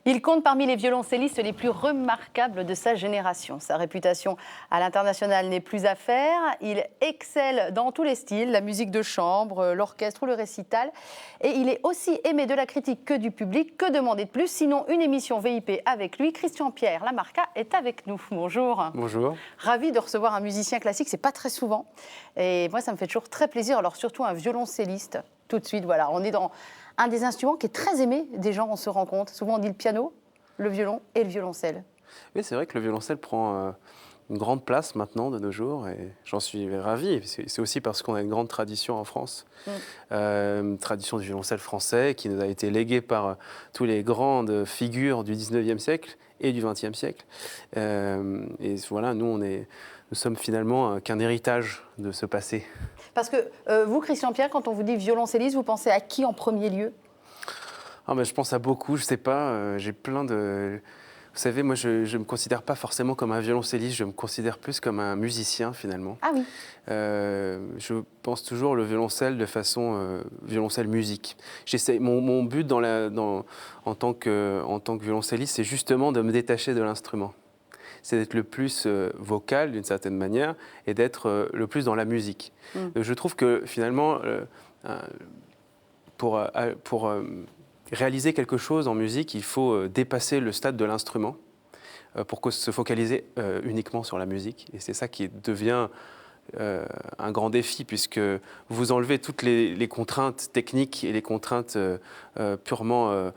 Il compte parmi les violoncellistes les plus remarquables de sa génération. Sa réputation à l'international n'est plus à faire. Il excelle dans tous les styles, la musique de chambre, l'orchestre ou le récital. Et il est aussi aimé de la critique que du public. Que demander de plus? Sinon, une émission VIP avec lui. Christian-Pierre Lamarca est avec nous. Bonjour. Bonjour. Ravi de recevoir un musicien classique, c'est pas très souvent. Et moi, ça me fait toujours très plaisir. Alors surtout un violoncelliste. Tout de suite, voilà, on est dans un des instruments qui est très aimé des gens, on se rend compte. Souvent, on dit le piano, le violon et le violoncelle. Oui, c'est vrai que le violoncelle prend une grande place maintenant de nos jours et j'en suis ravi. C'est aussi parce qu'on a une grande tradition en France, une tradition du violoncelle français qui nous a été léguée par tous les grandes figures du 19e siècle et du 20e siècle. Et voilà, nous sommes finalement qu'un héritage de ce passé. Parce que vous, Christian-Pierre, quand on vous dit violoncelliste, vous pensez à qui en premier lieu? Je pense à beaucoup, je ne sais pas, j'ai plein de... Vous savez, moi, je ne me considère pas forcément comme un violoncelliste, je me considère plus comme un musicien, finalement. Ah oui. Je pense toujours le violoncelle de façon violoncelle musique. Mon but en tant que violoncelliste, c'est justement de me détacher de l'instrument. C'est d'être le plus vocal, d'une certaine manière, et d'être le plus dans la musique. Je trouve que, finalement, pour réaliser quelque chose en musique, il faut dépasser le stade de l'instrument pour se focaliser uniquement sur la musique. Et c'est ça qui devient un grand défi, puisque vous enlevez toutes les contraintes techniques et les contraintes purement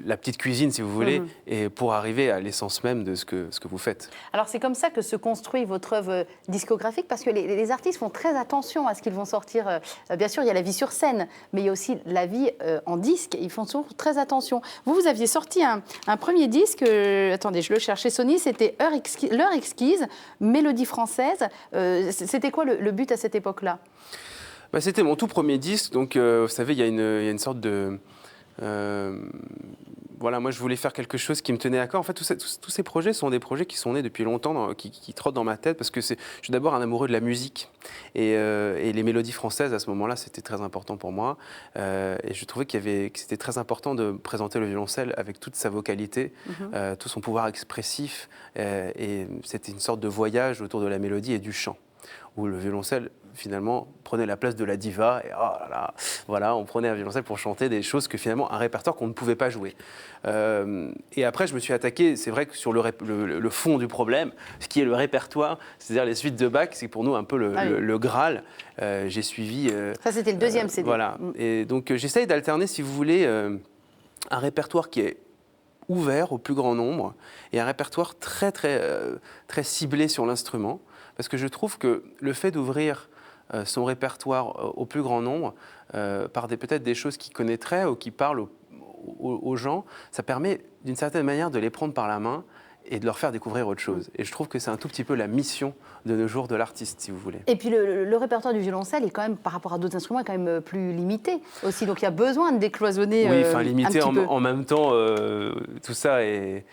la petite cuisine, si vous voulez, et pour arriver à l'essence même de ce que vous faites. Alors c'est comme ça que se construit votre œuvre discographique, parce que les artistes font très attention à ce qu'ils vont sortir. Bien sûr, il y a la vie sur scène, mais il y a aussi la vie en disque. Ils font toujours très attention. Vous aviez sorti un premier disque, attendez, je le cherchais, Sony, c'était L'heure exquise, mélodie française. C'était quoi le but à cette époque-là? C'était mon tout premier disque, donc vous savez, il y a une sorte de... voilà, moi je voulais faire quelque chose qui me tenait à cœur. En fait, tous ces projets sont des projets qui sont nés depuis longtemps, qui trottent dans ma tête, parce que je suis d'abord un amoureux de la musique. Et les mélodies françaises, à ce moment-là, c'était très important pour moi. Et je trouvais que c'était très important de présenter le violoncelle avec toute sa vocalité, tout son pouvoir expressif. Et c'était une sorte de voyage autour de la mélodie et du chant, où le violoncelle, finalement, prenait la place de la diva. Et oh là là, voilà, on prenait un violoncelle pour chanter des choses que finalement, un répertoire qu'on ne pouvait pas jouer. Et après, je me suis attaqué, c'est vrai que sur le fond du problème, ce qui est le répertoire, c'est-à-dire les suites de Bach, c'est pour nous un peu le Graal. J'ai suivi... Ça, c'était le deuxième CD. Voilà. Et donc, j'essaye d'alterner, si vous voulez, un répertoire qui est ouvert au plus grand nombre et un répertoire très, très, très ciblé sur l'instrument. Parce que je trouve que le fait d'ouvrir son répertoire au plus grand nombre par peut-être des choses qu'il connaîtrait ou qui parlent aux gens, ça permet d'une certaine manière de les prendre par la main et de leur faire découvrir autre chose. Et je trouve que c'est un tout petit peu la mission de nos jours de l'artiste, si vous voulez. Et puis le répertoire du violoncelle est quand même, par rapport à d'autres instruments, est quand même plus limité aussi. Donc il y a besoin de décloisonner limité un petit peu. En même temps, tout ça est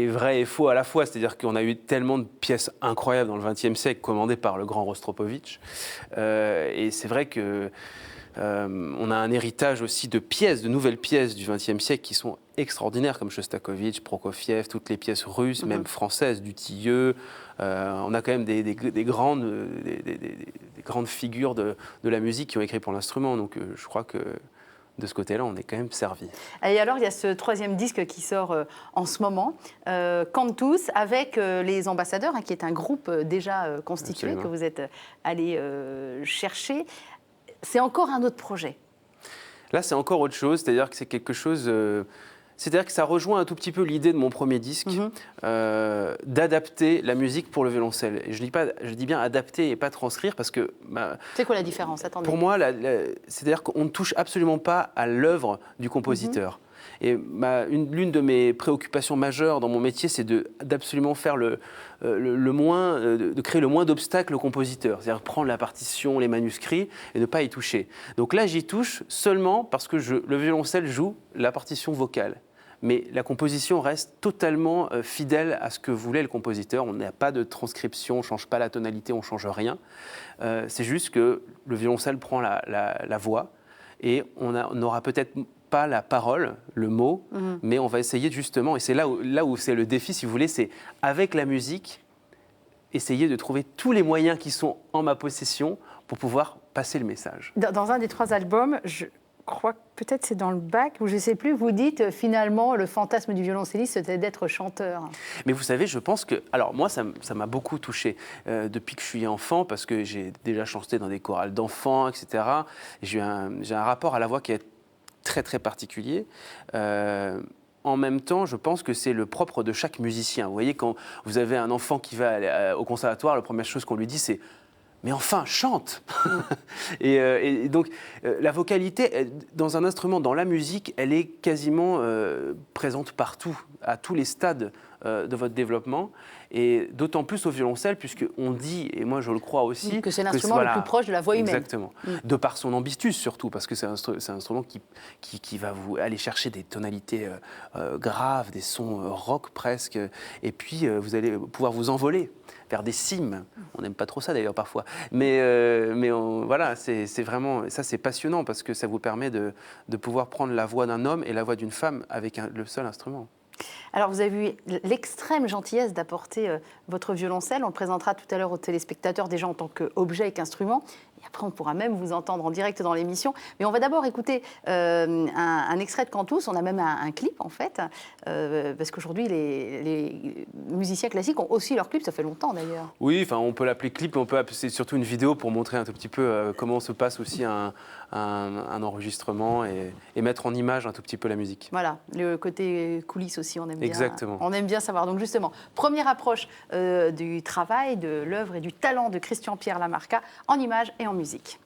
vrai et faux à la fois. C'est-à-dire qu'on a eu tellement de pièces incroyables dans le XXe siècle commandées par le grand Rostropovitch. Et c'est vrai que on a un héritage aussi de nouvelles pièces du XXe siècle qui sont extraordinaires, comme Shostakovich, Prokofiev, toutes les pièces russes, même françaises, Dutilleux. On a quand même des grandes figures de la musique qui ont écrit pour l'instrument. Donc je crois que de ce côté-là, on est quand même servi. Et alors, il y a ce troisième disque qui sort en ce moment, Cantus, avec les Ambassadeurs, qui est un groupe déjà constitué. Absolument. Que vous êtes allé chercher. C'est encore un autre projet. Là, c'est encore autre chose, c'est-à-dire que c'est quelque chose... c'est-à-dire que ça rejoint un tout petit peu l'idée de mon premier disque, d'adapter la musique pour le violoncelle. Et je dis bien adapter et pas transcrire, parce que... c'est quoi la différence? Attendez. Pour moi, c'est-à-dire qu'on ne touche absolument pas à l'œuvre du compositeur. Et l'une de mes préoccupations majeures dans mon métier, c'est d'absolument faire de créer le moins d'obstacles au compositeur. C'est-à-dire prendre la partition, les manuscrits et ne pas y toucher. Donc là, j'y touche seulement parce que le violoncelle joue la partition vocale. Mais la composition reste totalement fidèle à ce que voulait le compositeur. On n'a pas de transcription, on ne change pas la tonalité, on ne change rien. C'est juste que le violoncelle prend la voix. Et on aura peut-être pas la parole, le mot, mais on va essayer justement, et c'est là où c'est le défi, si vous voulez, c'est avec la musique, essayer de trouver tous les moyens qui sont en ma possession pour pouvoir passer le message. Dans un des 3 albums, je crois que peut-être c'est dans le bac, ou je ne sais plus, vous dites finalement le fantasme du violoncelliste c'était d'être chanteur. Mais vous savez, je pense que... Alors moi, ça m'a beaucoup touché depuis que je suis enfant, parce que j'ai déjà chanté dans des chorales d'enfants, etc. Et j'ai un rapport à la voix qui est très très particulier. En même temps, je pense que c'est le propre de chaque musicien. Vous voyez, quand vous avez un enfant qui va aller au conservatoire, la première chose qu'on lui dit, c'est « mais enfin, chante !» et donc, la vocalité, dans un instrument, dans la musique, elle est quasiment présente partout, à tous les stades de votre développement. Et d'autant plus au violoncelle, puisqu'on dit, et moi je le crois aussi... que c'est l'instrument le plus proche de la voix humaine. Exactement. De par son ambitus surtout, parce que c'est un instrument qui va vous aller chercher des tonalités graves, des sons rock presque, et puis vous allez pouvoir vous envoler vers des cimes. On n'aime pas trop ça d'ailleurs parfois. Mais voilà, c'est vraiment... Ça c'est passionnant, parce que ça vous permet de pouvoir prendre la voix d'un homme et la voix d'une femme avec le seul instrument. Alors, vous avez eu l'extrême gentillesse d'apporter votre violoncelle. On le présentera tout à l'heure aux téléspectateurs, déjà en tant qu'objet et qu'instrument. Et après, on pourra même vous entendre en direct dans l'émission. Mais on va d'abord écouter un extrait de Cantus. On a même un clip, en fait. Parce qu'aujourd'hui, les musiciens classiques ont aussi leur clip. Ça fait longtemps, d'ailleurs. Oui, enfin, on peut l'appeler clip, mais c'est surtout une vidéo pour montrer un tout petit peu comment se passe aussi un enregistrement et mettre en image un tout petit peu la musique. Voilà, le côté coulisses aussi, on aime bien. Exactement. On aime bien savoir. Donc justement, première approche du travail, de l'œuvre et du talent de Christian-Pierre Lamarca en images et en musique.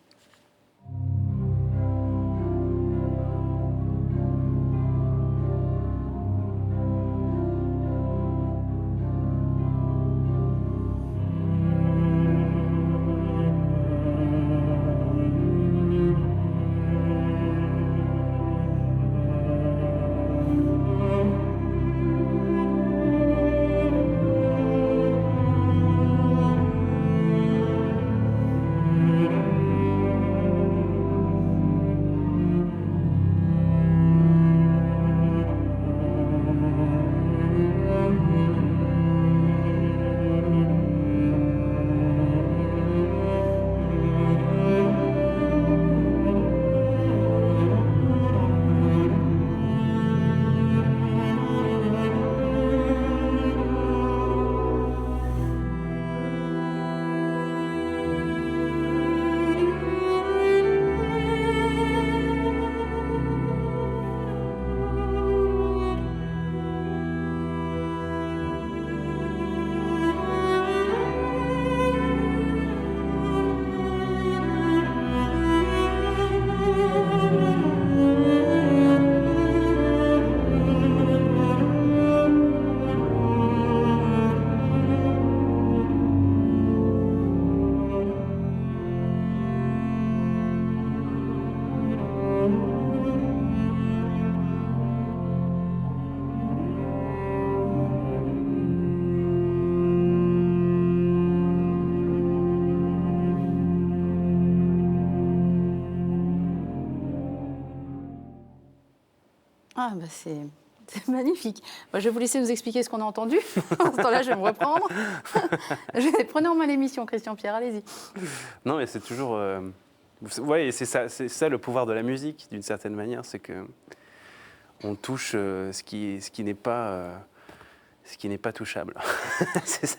Ah, bah c'est magnifique. Moi, je vais vous laisser nous expliquer ce qu'on a entendu. En ce temps-là, je vais me reprendre. Prenez en main l'émission, Christian-Pierre, allez-y. Non, mais c'est toujours... ouais, c'est ça le pouvoir de la musique, d'une certaine manière, c'est que on touche ce qui n'est pas touchable. C'est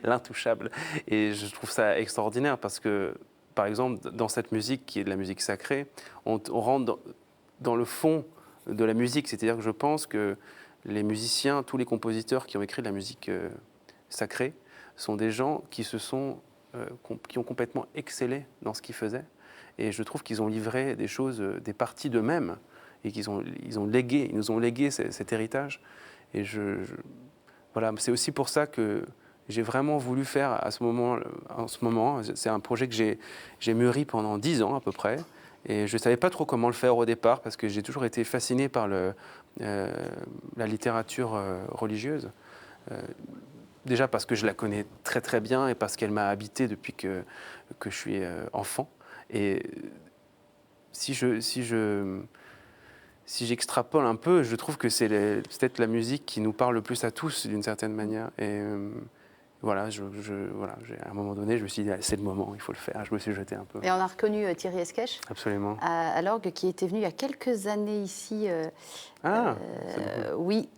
l'intouchable. Et je trouve ça extraordinaire parce que, par exemple, dans cette musique qui est de la musique sacrée, on rentre dans le fond de la musique. C'est-à-dire que je pense que les musiciens, tous les compositeurs qui ont écrit de la musique sacrée, sont des gens qui qui ont complètement excellé dans ce qu'ils faisaient. Et je trouve qu'ils ont livré des choses, des parties d'eux-mêmes, et ils nous ont légué cet héritage. Et voilà, c'est aussi pour ça que j'ai vraiment voulu faire en ce moment. C'est un projet que j'ai mûri pendant 10 ans à peu près. Et je ne savais pas trop comment le faire au départ, parce que j'ai toujours été fasciné par la littérature religieuse. Déjà parce que je la connais très très bien et parce qu'elle m'a habité depuis que je suis enfant. Et si je si j'extrapole un peu, je trouve que c'est peut-être la musique qui nous parle le plus à tous d'une certaine manière. Et voilà, voilà, à un moment donné, je me suis dit, ah, c'est le moment, il faut le faire. Je me suis jeté un peu. Et on a reconnu Thierry Esquèche Absolument. à l'orgue, qui était venu il y a quelques années ici. Oui,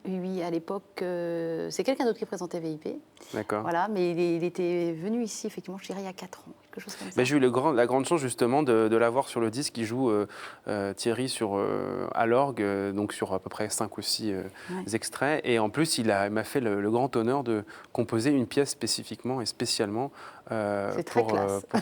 à l'époque, c'est quelqu'un d'autre qui présentait VIP. D'accord. Voilà, mais il était venu ici, effectivement, je dirais il y a 4 ans, quelque chose comme ça. J'ai eu la grande chance justement de l'avoir sur le disque. Il joue Thierry à l'orgue, donc sur à peu près 5 ou 6 extraits. Et en plus, il m'a fait le grand honneur de composer une pièce spécifiquement et spécialement pour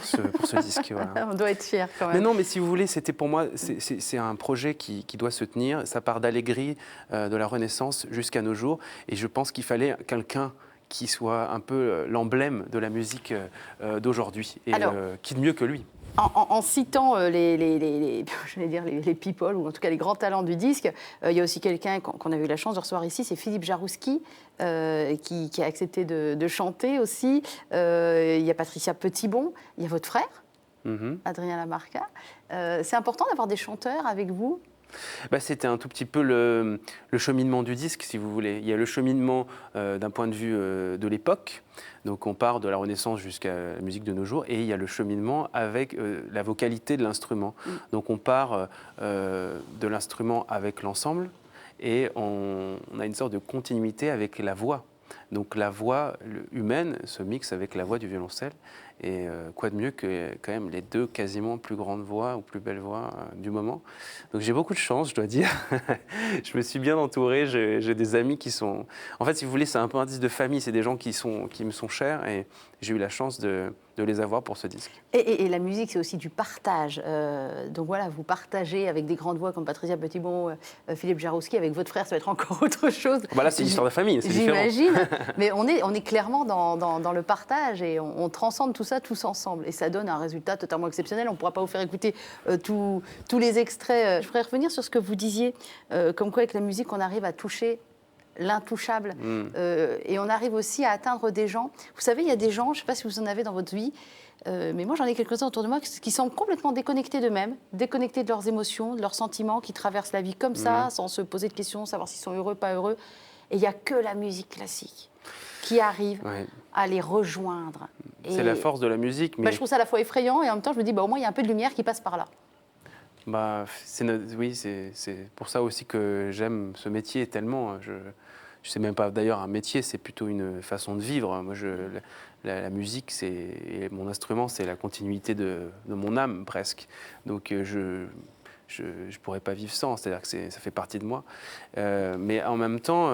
ce disque. Voilà. On doit être fiers quand même. Mais non, mais si vous voulez, c'était pour moi, c'est un projet qui doit se tenir. Ça part d'Allegri, de la Renaissance jusqu'à nos jours. Et je pense qu'il fallait quelqu'un qui soit un peu l'emblème de la musique d'aujourd'hui. Et qui de mieux que lui? En citant les people, ou en tout cas les grands talents du disque, il y a aussi quelqu'un qu'on a eu la chance de recevoir ici, c'est Philippe Jarouski, qui a accepté de chanter aussi. Il y a Patricia Petitbon, il y a votre frère, Adrien Lamarca. C'est important d'avoir des chanteurs avec vous? C'était un tout petit peu le cheminement du disque, si vous voulez. Il y a le cheminement d'un point de vue de l'époque, donc on part de la Renaissance jusqu'à la musique de nos jours, et il y a le cheminement avec la vocalité de l'instrument. Donc on part de l'instrument avec l'ensemble, et on a une sorte de continuité avec la voix. Donc la voix humaine se mixe avec la voix du violoncelle. Et quoi de mieux que quand même les deux quasiment plus grandes voix ou plus belles voix du moment. Donc j'ai beaucoup de chance, je dois dire. Je me suis bien entouré, j'ai des amis qui sont... En fait, si vous voulez, c'est un peu un disque de famille, c'est des gens qui me sont chers, et j'ai eu la chance de les avoir pour ce disque. Et la musique, c'est aussi du partage. Donc voilà, vous partagez avec des grandes voix comme Patricia Petitbon, Philippe Jarouski, avec votre frère, ça va être encore autre chose. Là, c'est l'histoire de famille, c'est différent. J'imagine, mais on est clairement dans le partage, et on transcende tout ça tous ensemble. Et ça donne un résultat totalement exceptionnel. On ne pourra pas vous faire écouter tous les extraits. Je voudrais revenir sur ce que vous disiez, comme quoi avec la musique, on arrive à toucher l'intouchable. Et on arrive aussi à atteindre des gens. Vous savez, il y a des gens, je ne sais pas si vous en avez dans votre vie, mais moi j'en ai quelques-uns autour de moi qui semblent complètement déconnectés d'eux-mêmes, déconnectés de leurs émotions, de leurs sentiments, qui traversent la vie comme ça, sans se poser de questions, savoir s'ils sont heureux, pas heureux. Et il n'y a que la musique classique qui arrive à les rejoindre. C'est la force de la musique. Mais... je trouve ça à la fois effrayant, et en même temps je me dis, au moins il y a un peu de lumière qui passe par là. Oui, c'est pour ça aussi que j'aime ce métier tellement. Je ne sais même pas, d'ailleurs, un métier, c'est plutôt une façon de vivre. Moi, la musique, et mon instrument, c'est la continuité de mon âme, presque. Donc, je ne pourrais pas vivre sans, c'est-à-dire que ça fait partie de moi. Mais en même temps,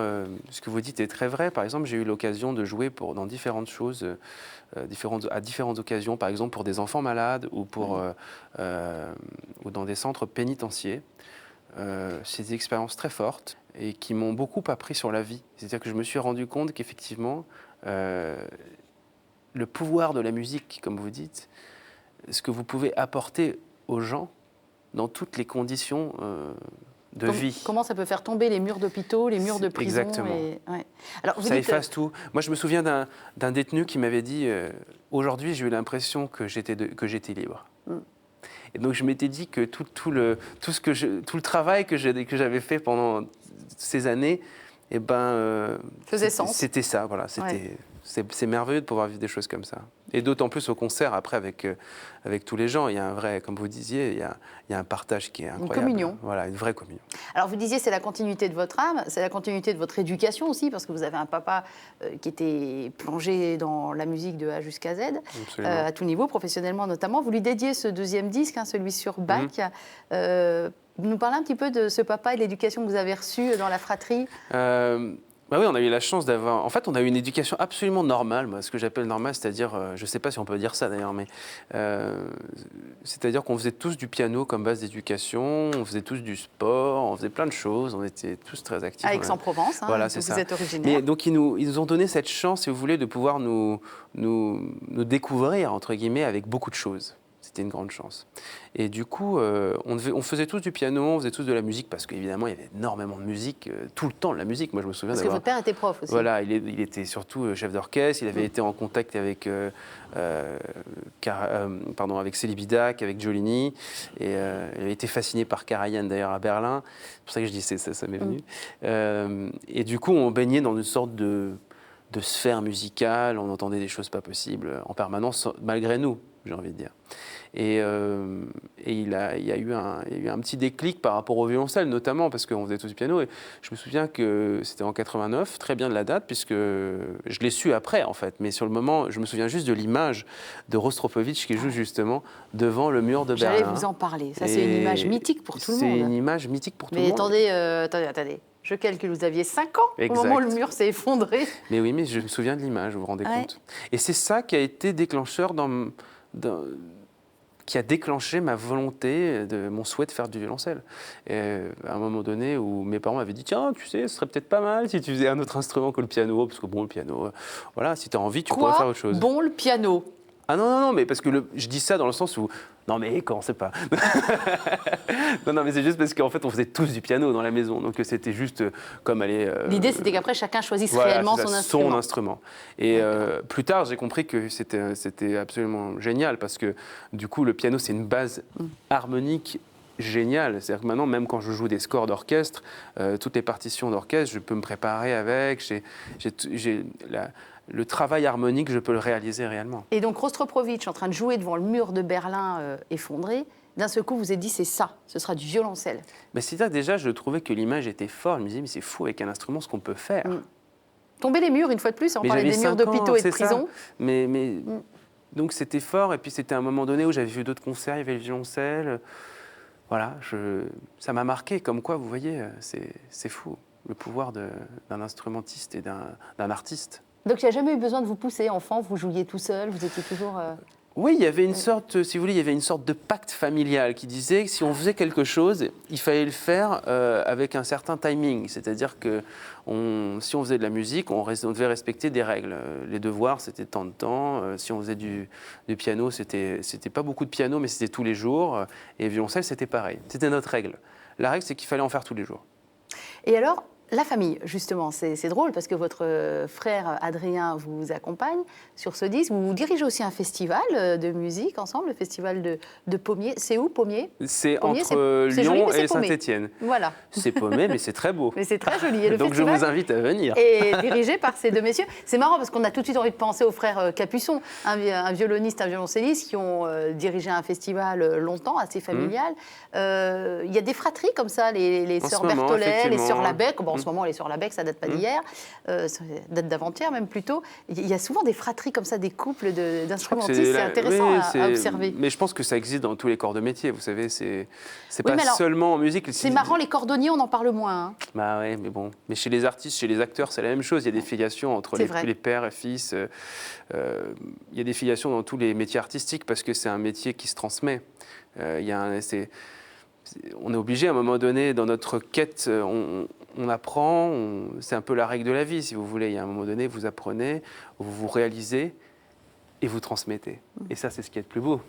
ce que vous dites est très vrai. Par exemple, j'ai eu l'occasion de jouer dans différentes choses, à différentes occasions, par exemple pour des enfants malades ou ou dans des centres pénitentiaires. C'est des expériences très fortes et qui m'ont beaucoup appris sur la vie. C'est-à-dire que je me suis rendu compte qu'effectivement, le pouvoir de la musique, comme vous dites, ce que vous pouvez apporter aux gens dans toutes les conditions de vie. Comment ça peut faire tomber les murs d'hôpitaux, les murs de prison. Exactement. Alors, ça efface tout. Moi, je me souviens d'un détenu qui m'avait dit aujourd'hui, j'ai eu l'impression que j'étais libre. Et donc, je m'étais dit que tout le travail que j'avais fait pendant ces années, faisait sens. C'était ça, voilà. C'est merveilleux de pouvoir vivre des choses comme ça. Et d'autant plus au concert, après, avec tous les gens. Il y a un vrai, comme vous disiez, il y a un partage qui est incroyable. Une communion. Voilà, une vraie communion. Alors, vous disiez, c'est la continuité de votre âme, c'est la continuité de votre éducation aussi, parce que vous avez un papa qui était plongé dans la musique de A jusqu'à Z, à tout niveau, professionnellement notamment. Vous lui dédiez ce deuxième disque, celui sur Bach. Vous nous parlez un petit peu de ce papa et de l'éducation que vous avez reçue dans la fratrie. Oui, on a eu la chance d'avoir... En fait, on a eu une éducation absolument normale, moi, ce que j'appelle normal, c'est-à-dire, je ne sais pas si on peut dire ça d'ailleurs, mais c'est-à-dire qu'on faisait tous du piano comme base d'éducation, on faisait tous du sport, on faisait plein de choses, on était tous très actifs. À Aix-en-Provence, voilà, vous ça. êtes originaire. Mais donc, ils nous ont donné cette chance, si vous voulez, de pouvoir nous découvrir, entre guillemets, avec beaucoup de choses. c'était une grande chance. Et du coup, on faisait tous du piano, on faisait tous de la musique, parce qu'évidemment, il y avait énormément de musique, tout le temps de la musique. Moi, je me souviens Parce que votre père était prof aussi. Voilà, il était surtout chef d'orchestre, il avait été en contact avec, avec Célibidache, avec Giolini, et il avait été fasciné par Karajan d'ailleurs à Berlin. C'est pour ça que je dis ça m'est venu. Et du coup, on baignait dans une sorte de sphère musicale, on entendait des choses pas possibles en permanence, malgré nous, j'ai envie de dire. Et il y a eu un petit déclic par rapport au violoncelle, notamment parce qu'on faisait tous du piano. Et je me souviens que c'était en 89, très bien de la date, puisque je l'ai su après, en fait. Mais sur le moment, je me souviens juste de l'image de Rostropovitch qui joue justement devant le mur de Berlin. J'allais vous en parler. Ça, c'est une image mythique pour tout le monde. C'est une image mythique pour tout le monde. Mais attendez. Je calcule, vous aviez 5 ans au moment où le mur s'est effondré. Mais oui, mais je me souviens de l'image, vous vous rendez compte. Et c'est ça qui a été déclencheur qui a déclenché ma volonté, mon souhait de faire du violoncelle. Et à un moment donné où mes parents m'avaient dit « Tiens, tu sais, ce serait peut-être pas mal si tu faisais un autre instrument que le piano, parce que bon, le piano, voilà, si tu as envie, tu pourrais faire autre chose. » Bon, le piano? Ah non, mais parce que je dis ça dans le sens où... Non, mais commencez pas. non, mais c'est juste parce qu'en fait, on faisait tous du piano dans la maison. Donc, c'était juste comme aller... L'idée, c'était qu'après, chacun choisisse réellement son instrument. Et plus tard, j'ai compris que c'était absolument génial parce que, du coup, le piano, c'est une base harmonique géniale. C'est-à-dire que maintenant, même quand je joue des scores d'orchestre, toutes les partitions d'orchestre, je peux me préparer avec. Le travail harmonique, je peux le réaliser réellement. Et donc, Rostropovitch, en train de jouer devant le mur de Berlin effondré, d'un seul coup, vous vous êtes dit, c'est ça, ce sera du violoncelle. Mais c'est-à-dire, déjà, je trouvais que l'image était forte. Je me disais, mais c'est fou avec un instrument ce qu'on peut faire. Tomber les murs, une fois de plus, on parlait des murs d'hôpitaux et de prisons. Donc, c'était fort. Et puis, c'était un moment donné où j'avais vu d'autres concerts, il y avait le violoncelle. Voilà, ça m'a marqué. Comme quoi, vous voyez, c'est fou, le pouvoir d'un instrumentiste et d'un artiste. Donc, il n'y a jamais eu besoin de vous pousser, enfant, vous jouiez tout seul, vous étiez toujours... Oui, il y avait une sorte, si vous voulez, il y avait une sorte de pacte familial qui disait que si on faisait quelque chose, il fallait le faire avec un certain timing. C'est-à-dire que si on faisait de la musique, on devait respecter des règles. Les devoirs, c'était tant de temps. Si on faisait du piano, c'était pas beaucoup de piano, mais c'était tous les jours. Et violoncelle, c'était pareil. C'était notre règle. La règle, c'est qu'il fallait en faire tous les jours. Et alors, la famille, justement, c'est drôle parce que votre frère Adrien vous accompagne sur ce disque. Vous dirigez aussi un festival de musique ensemble, le festival de Pommier. C'est où, Pommier? C'est entre Lyon et Saint-Étienne. Voilà. C'est paumé, mais c'est très beau. Mais c'est très joli. Et le donc je vous invite à venir. Et dirigé par ces deux messieurs. C'est marrant parce qu'on a tout de suite envie de penser aux frères Capuçon, un violoniste, un violoncelliste qui ont dirigé un festival longtemps, assez familial. Il y a des fratries comme ça, les sœurs Berthollet, les sœurs Labec. Bon, en ce moment, les sœurs Labec, ça date pas d'hier, ça date d'avant-hier même plutôt. Il y a souvent des fratries comme ça, des couples d'instrumentistes. C'est intéressant à observer. Mais je pense que ça existe dans tous les corps de métier, vous savez. C'est pas seulement en musique. C'est marrant, les cordonniers, on en parle moins. Hein. Bah ouais, mais bon. Mais chez les artistes, chez les acteurs, c'est la même chose. Il y a des filiations entre les pères et fils. Il y a des filiations dans tous les métiers artistiques parce que c'est un métier qui se transmet. On est obligé, à un moment donné, dans notre quête, on apprend, c'est un peu la règle de la vie, si vous voulez. Il y a un moment donné, vous apprenez, vous vous réalisez et vous transmettez. Et ça, c'est ce qui est le plus beau.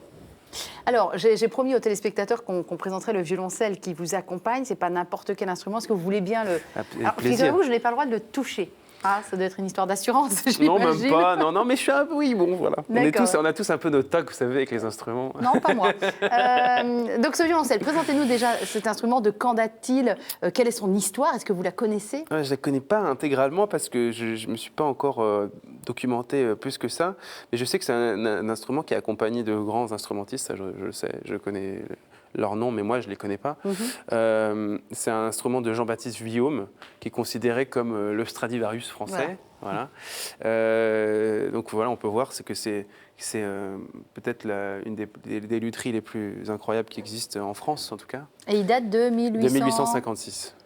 Alors, j'ai promis aux téléspectateurs qu'on présenterait le violoncelle qui vous accompagne. Ce n'est pas n'importe quel instrument. Est-ce que vous voulez bien le... Alors, figurez-vous, je n'ai pas le droit de le toucher. Ah, ça doit être une histoire d'assurance, j'imagine. Non, même pas. Non, mais je suis un peu... Oui, bon, voilà. On a tous un peu notre tac, vous savez, avec les instruments. Non, pas moi. Donc, ce violoncelle, présentez-nous déjà cet instrument. De quand date-t-il? Quelle est son histoire? Est-ce que vous la connaissez? Je ne la connais pas intégralement parce que je ne me suis pas encore documenté plus que ça. Mais je sais que c'est un instrument qui est accompagné de grands instrumentistes. Ça, je le sais. Je connais leur nom, mais moi, je ne les connais pas. C'est un instrument de Jean-Baptiste Vuillaume, qui est considéré comme le Stradivarius français. Voilà. Donc voilà, on peut voir que c'est peut-être une des lutheries les plus incroyables qui existent en France, en tout cas. Et il date de 1856.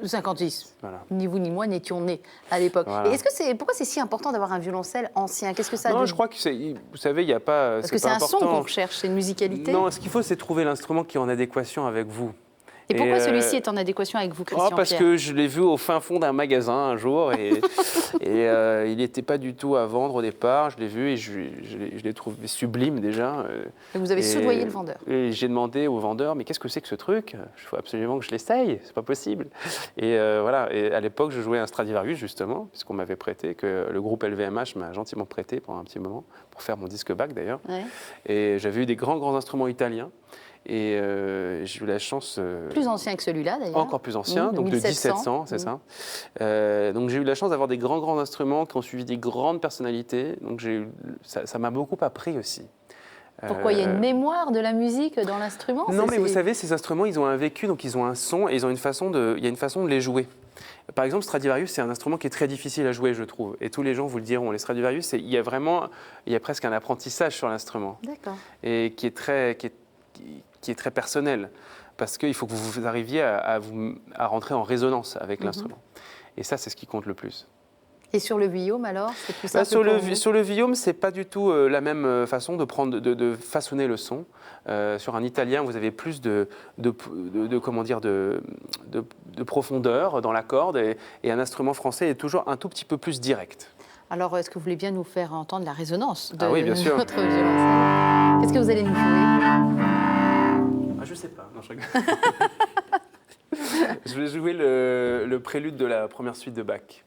56. Voilà. Ni vous ni moi n'étions nés à l'époque. Voilà. Et pourquoi c'est si important d'avoir un violoncelle ancien? Qu'est-ce que ça Non, je crois que vous savez, il n'y a pas... Parce que c'est un son qu'on recherche, c'est une musicalité. Non, ce qu'il faut, c'est trouver l'instrument qui est en adéquation avec vous. Et pourquoi celui-ci est en adéquation avec vous, Christian Parce Pierre? que je l'ai vu au fin fond d'un magasin un jour et il n'était pas du tout à vendre au départ. Je l'ai vu et je l'ai trouvé sublime déjà. Et vous avez soudoyé le vendeur. Et j'ai demandé au vendeur, mais qu'est-ce que c'est que ce truc? Il faut absolument que je l'essaye, c'est pas possible. Et voilà, et à l'époque, je jouais un Stradivarius justement, puisqu'on m'avait prêté, que le groupe LVMH m'a gentiment prêté pendant un petit moment, pour faire mon disque bac d'ailleurs. Ouais. Et j'avais eu des grands instruments italiens. Et j'ai eu la chance... Plus ancien que celui-là, d'ailleurs. Encore plus ancien, donc de 1700, c'est ça. Donc j'ai eu la chance d'avoir des grands instruments qui ont suivi des grandes personnalités. Donc ça m'a beaucoup appris aussi. Pourquoi il y a une mémoire de la musique dans l'instrument? Non, mais vous savez, ces instruments, ils ont un vécu, donc ils ont un son, et ils ont il y a une façon de les jouer. Par exemple, Stradivarius, c'est un instrument qui est très difficile à jouer, je trouve. Et tous les gens vous le diront. Les Stradivarius, il y a presque un apprentissage sur l'instrument. D'accord. Et qui est très personnel, parce qu'il faut que vous arriviez à rentrer en résonance avec l'instrument. Et ça, c'est ce qui compte le plus. Et sur le Vuillaume, alors, c'est plus simple sur le Vuillaume, c'est pas du tout la même façon de façonner le son. Sur un italien, vous avez plus de profondeur dans la corde, et un instrument français est toujours un tout petit peu plus direct. Alors, est-ce que vous voulez bien nous faire entendre la résonance de oui, bien sûr. votre violoncelle? Qu'est-ce que vous allez nous jouer? Je sais pas. Non, je rigole. Je vais jouer le prélude de la première suite de Bach.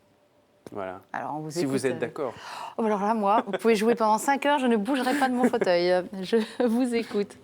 Voilà. Alors, on vous si vous êtes d'accord. Oh, alors là, moi, vous pouvez jouer pendant 5 heures, je ne bougerai pas de mon fauteuil. Je vous écoute.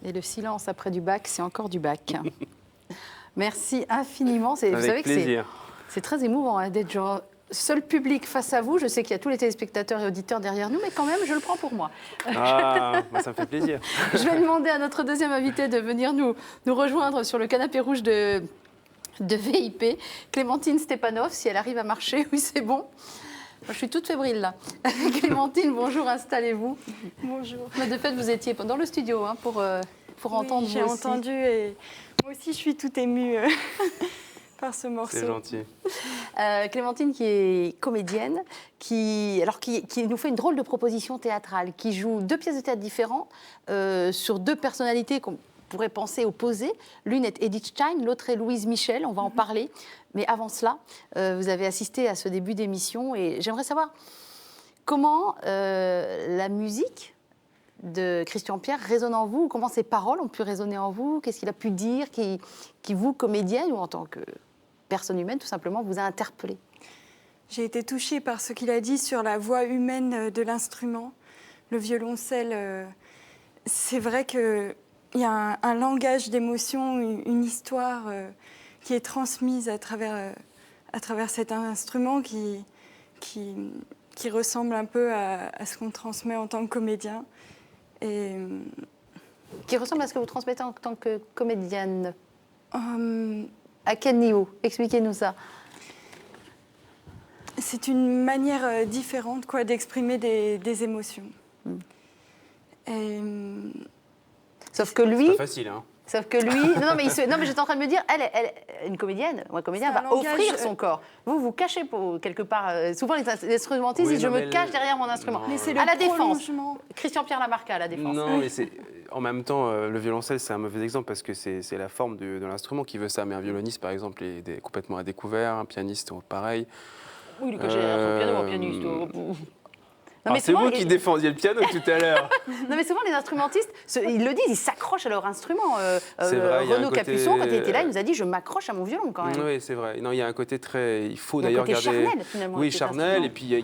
Et le silence après du bac, c'est encore du bac. Merci infiniment. Vous savez que c'est très émouvant d'être genre seul public face à vous. Je sais qu'il y a tous les téléspectateurs et auditeurs derrière nous, mais quand même, je le prends pour moi. Ah, ça me fait plaisir. Je vais demander à notre deuxième invité de venir nous rejoindre sur le canapé rouge de VIP, Clémentine Stepanov, si elle arrive à marcher. Oui, c'est bon. Je suis toute fébrile là. Clémentine, bonjour, installez-vous. Bonjour. Mais de fait, vous étiez dans le studio pour entendre. J'ai entendu et moi aussi je suis toute émue par ce morceau. C'est gentil. Clémentine qui est comédienne, qui nous fait une drôle de proposition théâtrale, qui joue 2 pièces de théâtre différentes sur 2 personnalités qu'on pourrait penser opposées. L'une est Edith Stein, l'autre est Louise Michel, on va en parler. Mais avant cela, vous avez assisté à ce début d'émission et j'aimerais savoir comment la musique de Christian Pierre résonne en vous, comment ses paroles ont pu résonner en vous, qu'est-ce qu'il a pu dire qui vous, comédienne ou en tant que personne humaine, tout simplement, vous a interpellé. J'ai été touchée par ce qu'il a dit sur la voix humaine de l'instrument, le violoncelle. C'est vrai qu'il y a un langage d'émotion, une histoire qui est transmise à travers cet instrument qui ressemble un peu à ce qu'on transmet en tant que comédien. Et, qui ressemble à ce que vous transmettez en tant que comédienne. À quel niveau? Expliquez-nous ça. C'est une manière différente d'exprimer des émotions. Et, sauf que lui... C'est pas facile, hein. Sauf que lui... Non, mais j'étais en train de me dire, elle, une comédienne, ou un comédien va offrir son corps. Vous, vous cachez quelque part. Souvent, les instrumentistes disent, je me cache derrière mon instrument. Mais c'est à la défense. Christian Pierre Lamarca, à la défense. Non, mais en même temps, le violoncelle, c'est un mauvais exemple parce que c'est la forme de l'instrument qui veut ça. Mais un violoniste, par exemple, est complètement à découvert. Un pianiste, pareil. Oui, le caché derrière son piano, un pianiste. Non, mais c'est vous qui défendiez le piano tout à l'heure. Non, mais souvent, les instrumentistes, ils le disent, ils s'accrochent à leur instrument. Vrai, Renaud Capuçon, quand il était là, il nous a dit, je m'accroche à mon violon quand même. Oui, c'est vrai. Non, il y a un côté très... Il faut d'ailleurs garder... charnel, finalement. Oui, charnel. Et puis,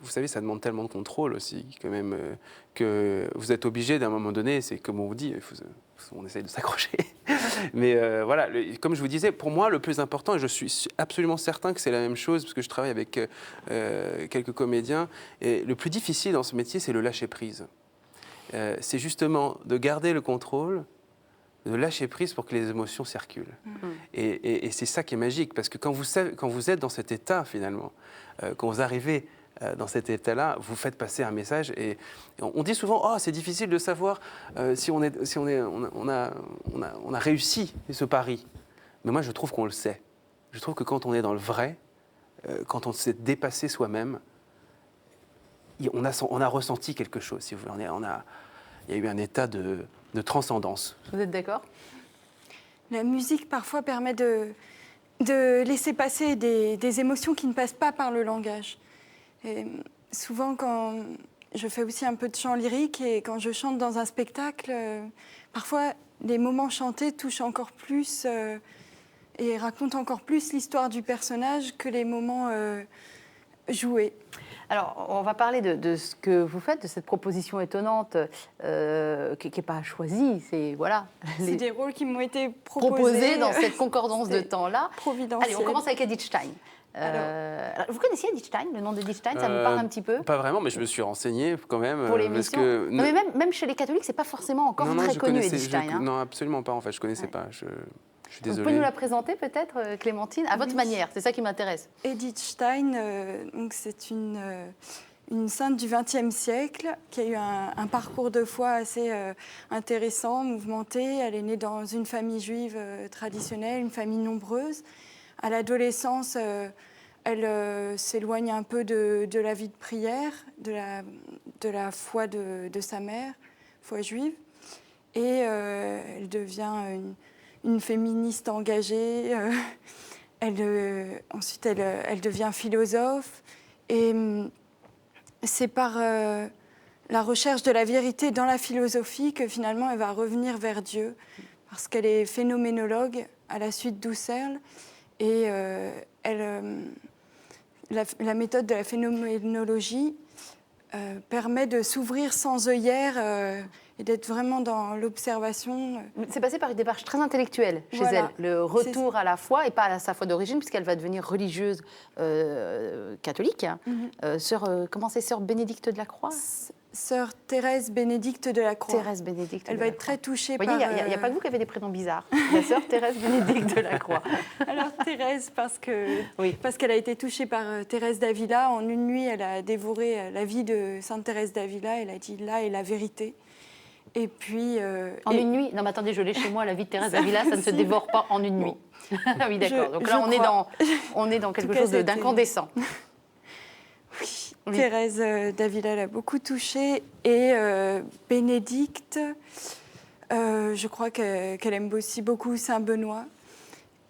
vous savez, ça demande tellement de contrôle aussi, quand même, que vous êtes obligé, d'un moment donné, c'est comme on vous dit, on essaye de s'accrocher. Mais voilà, comme je vous disais, pour moi, le plus important, et je suis absolument certain que c'est la même chose, parce que je travaille avec quelques comédiens, et le plus difficile dans ce métier, c'est le lâcher-prise. C'est justement de garder le contrôle, de lâcher prise pour que les émotions circulent. Et c'est ça qui est magique, parce que quand vous êtes dans cet état, finalement, quand vous arrivez dans cet état-là, vous faites passer un message. Et on dit souvent, oh, c'est difficile de savoir si on a réussi ce pari. Mais moi, je trouve qu'on le sait. Je trouve que quand on est dans le vrai, quand on s'est dépassé soi-même, on a ressenti quelque chose, si vous voulez. Il y a eu un état de transcendance. Vous êtes d'accord? La musique, parfois, permet de laisser passer des émotions qui ne passent pas par le langage. Et souvent, quand je fais aussi un peu de chant lyrique et quand je chante dans un spectacle, parfois, les moments chantés touchent encore plus et racontent encore plus l'histoire du personnage que les moments joués. Alors, on va parler de ce que vous faites, de cette proposition étonnante qui n'est pas choisie. C'est C'est des rôles qui m'ont été proposés dans cette concordance de temps-là. Providentiel. Allez, on commence avec Edith Stein. Alors, vous connaissiez Edith Stein, le nom d'Edith Stein, ça vous parle un petit peu? Pas vraiment, mais je me suis renseigné quand même. Pour l'émission. Non, mais même chez les catholiques, c'est pas forcément encore très connu, Edith Stein. Non, absolument pas. En fait, je connaissais pas. Je suis désolé. Vous pouvez nous la présenter peut-être, Clémentine, à votre manière. C'est ça qui m'intéresse. Edith Stein, donc c'est une sainte du XXe siècle qui a eu un parcours de foi assez intéressant, mouvementé. Elle est née dans une famille juive traditionnelle, une famille nombreuse. À l'adolescence, elle s'éloigne un peu de la vie de prière, de la foi de sa mère, foi juive. Et elle devient une féministe engagée. Ensuite, elle devient philosophe. Et c'est par la recherche de la vérité dans la philosophie que finalement elle va revenir vers Dieu, parce qu'elle est phénoménologue à la suite d'Husserl. Et la méthode de la phénoménologie permet de s'ouvrir sans œillères et d'être vraiment dans l'observation. C'est passé par une démarche très intellectuelle chez elle, le retour à la foi, et pas à sa foi d'origine, puisqu'elle va devenir religieuse catholique. Comment c'est, sœur Bénédicte de la Croix? Sœur Thérèse Bénédicte de la Croix. Thérèse Bénédicte. Elle va être très touchée par... Vous voyez, il n'y a pas que vous qui avez des prénoms bizarres. La sœur Thérèse Bénédicte de la Croix. Alors Thérèse, parce qu'elle a été touchée par Thérèse d'Avila. En une nuit, elle a dévoré la vie de Sainte Thérèse d'Avila. Elle a dit, là est la vérité. Et puis... une nuit? Non, mais attendez, je l'ai chez moi, la vie de Thérèse d'Avila, ça ne se dévore pas en une nuit. Ah oui, d'accord. Donc là, on est dans quelque chose d'incandescent. Oui. Thérèse d'Avila l'a beaucoup touchée. Et Bénédicte, je crois qu'elle aime aussi beaucoup Saint Benoît.